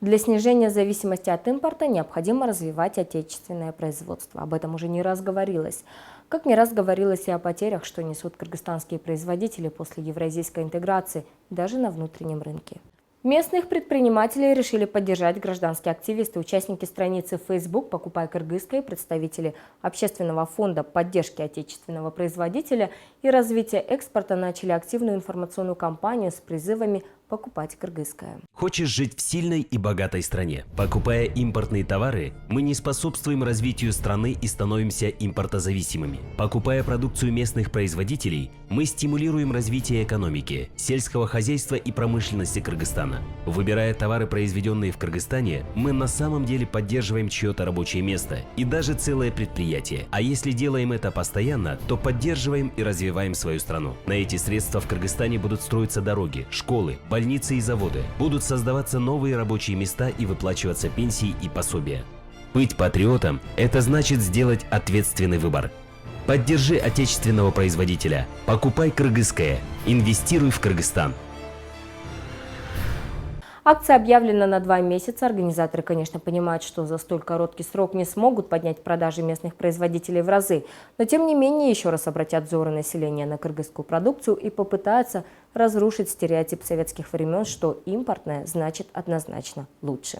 Для снижения зависимости от импорта необходимо развивать отечественное производство. Об этом уже не раз говорилось. Как не раз говорилось и о потерях, что несут кыргызстанские производители после евразийской интеграции, даже на внутреннем рынке. Местных предпринимателей решили поддержать гражданские активисты, участники страницы Facebook «Покупай кыргызское», представители общественного фонда поддержки отечественного производителя и развития экспорта начали активную информационную кампанию с призывами «Покупать кыргызское». Хочешь жить в сильной и богатой стране? Покупая импортные товары, мы не способствуем развитию страны и становимся импортозависимыми. Покупая продукцию местных производителей, мы стимулируем развитие экономики, сельского хозяйства и промышленности Кыргызстана. Выбирая товары, произведенные в Кыргызстане, мы на самом деле поддерживаем чье-то рабочее место и даже целое предприятие. А если делаем это постоянно, то поддерживаем и развиваем свою страну. На эти средства в Кыргызстане будут строиться дороги, школы, больницы и заводы. Будут создаваться новые рабочие места и выплачиваться пенсии и пособия. Быть патриотом – это значит сделать ответственный выбор. Поддержи отечественного производителя. Покупай кыргызское. Инвестируй в Кыргызстан. Акция объявлена на 2 месяца. Организаторы, конечно, понимают, что за столь короткий срок не смогут поднять продажи местных производителей в разы. Но, тем не менее, еще раз обратят взоры населения на кыргызскую продукцию и попытаются разрушить стереотип советских времен, что импортное значит однозначно лучше.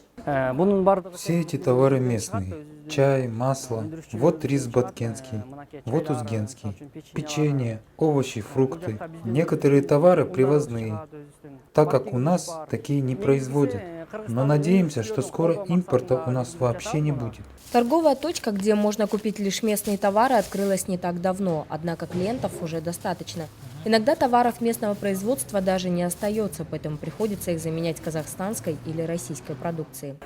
Все эти товары местные. Чай, масло, вот рис баткенский, вот узгенский, печенье, овощи, фрукты. Некоторые товары привозные, так как у нас такие не производят. Но надеемся, что скоро импорта у нас вообще не будет. Торговая точка, где можно купить лишь местные товары, открылась не так давно, однако клиентов уже достаточно. Иногда товаров местного производства даже не остается, поэтому приходится их заменять казахстанской или российской продукцией.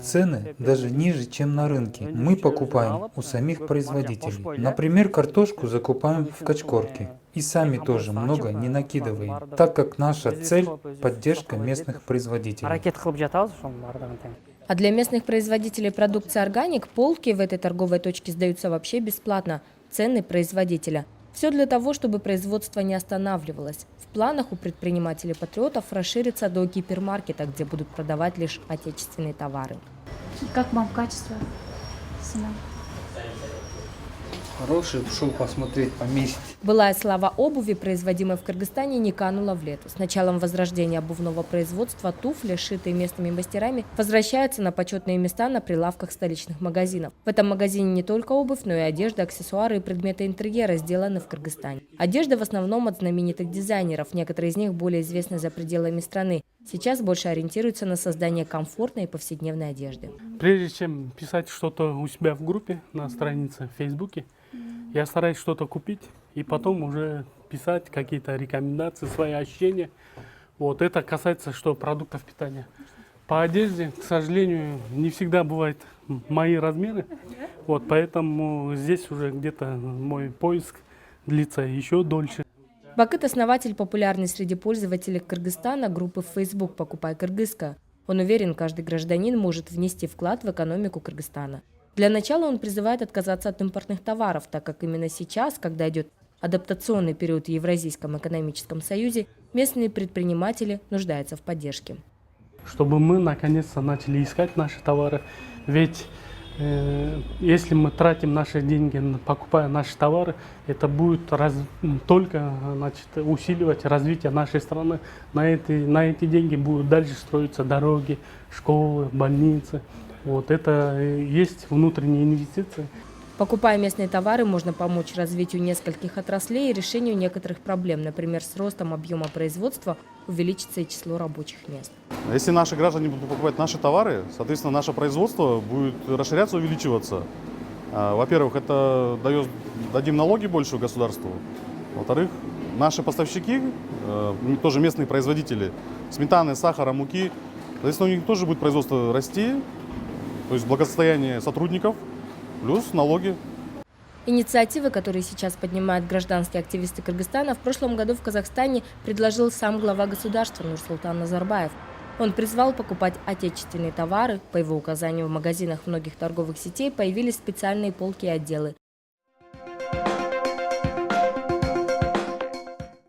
Цены даже ниже, чем на рынке. Мы покупаем у самих производителей. Например, картошку закупаем в Качкорке. И сами тоже много не накидываем, так как наша цель – поддержка местных производителей. А для местных производителей продукции органик полки в этой торговой точке сдаются вообще бесплатно. Цены производителя. Все для того, чтобы производство не останавливалось. В планах у предпринимателей-патриотов расшириться до гипермаркета, где будут продавать лишь отечественные товары. Как вам качество? Цена? Хороший, шел посмотреть, помесить. Былая слава обуви, производимой в Кыргызстане, не канула в лету. С началом возрождения обувного производства туфли, сшитые местными мастерами, возвращаются на почетные места на прилавках столичных магазинов. В этом магазине не только обувь, но и одежда, аксессуары и предметы интерьера сделаны в Кыргызстане. Одежда в основном от знаменитых дизайнеров, некоторые из них более известны за пределами страны. Сейчас больше ориентируются на создание комфортной и повседневной одежды. Прежде чем писать что-то у себя в группе на странице в Фейсбуке, я стараюсь что-то купить и потом уже писать какие-то рекомендации, свои ощущения. Вот это касается что продуктов питания. По одежде, к сожалению, не всегда бывают мои размеры. Вот поэтому здесь уже где-то мой поиск длится еще дольше. Бакыт – основатель популярной среди пользователей Кыргызстана группы в Facebook «Покупай кыргызское». Он уверен, каждый гражданин может внести вклад в экономику Кыргызстана. Для начала он призывает отказаться от импортных товаров, так как именно сейчас, когда идет адаптационный период в Евразийском экономическом союзе, местные предприниматели нуждаются в поддержке. Чтобы мы наконец-то начали искать наши товары, ведь если мы тратим наши деньги, покупая наши товары, это будет только усиливать развитие нашей страны. На эти деньги будут дальше строиться дороги, школы, больницы. Вот это есть внутренние инвестиции. Покупая местные товары, можно помочь развитию нескольких отраслей и решению некоторых проблем. Например, с ростом объема производства увеличится и число рабочих мест. Если наши граждане будут покупать наши товары, соответственно, наше производство будет расширяться, увеличиваться. Во-первых, это дадим налоги больше государству. Во-вторых, наши поставщики, тоже местные производители, сметаны, сахара, муки, соответственно, у них тоже будет производство расти, то есть благосостояние сотрудников, плюс налоги. Инициативы, которые сейчас поднимают гражданские активисты Кыргызстана, в прошлом году в Казахстане предложил сам глава государства Нурсултан Назарбаев. Он призвал покупать отечественные товары. По его указанию, в магазинах многих торговых сетей появились специальные полки и отделы.